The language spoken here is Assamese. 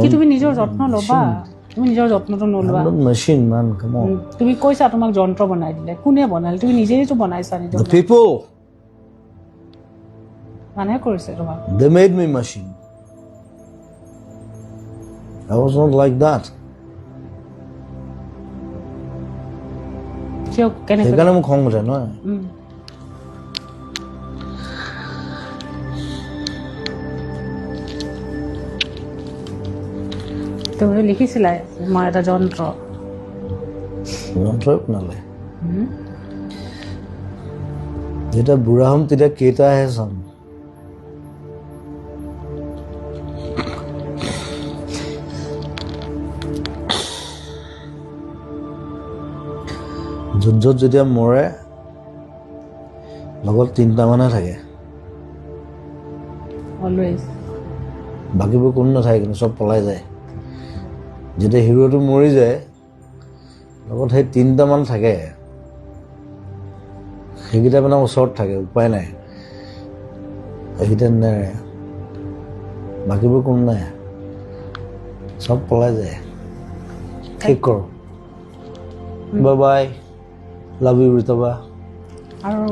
কি তুমি নিজৰ যত্ন ল'বা তুমি নিজৰ যত্নটো Nalwa machine man come on তুমি কৈছা তোমাক যন্ত্ৰ বনাই দিলে কোনে বনালে তুমি নিজেইতো বনাইছা নিজৰ the people মানে কৰিছে তোমাক they made me machine I was not like that কিয় কেনেকৈ সেইকাৰণে মোক খং উঠে নহয় তুমি লিখিছিলা মই এটা যন্ত্ৰ যন্ত্ৰই বনালে যেতিয়া বুঢ়া হ'ম তেতিয়া কেইটা আহে চাম যুদ্ধত যেতিয়া মৰে লগত 3টা মানুহ থাকে অলৱেজ বাকীবোৰ কোনো নাথাকে কিন্তু চব পলাই যায় যেতিয়া হিৰোটো মৰি যায় লগত সেই 3টা মান থাকে সেইকেইটা মানে ওচৰত থাকে উপায় নাই সেইকেইটা নেৰে বাকীবোৰ কোনো নাই চব পলাই যায় ঠিক কৰ বাই বাই লাভ ইউ ৰিতবা আৰু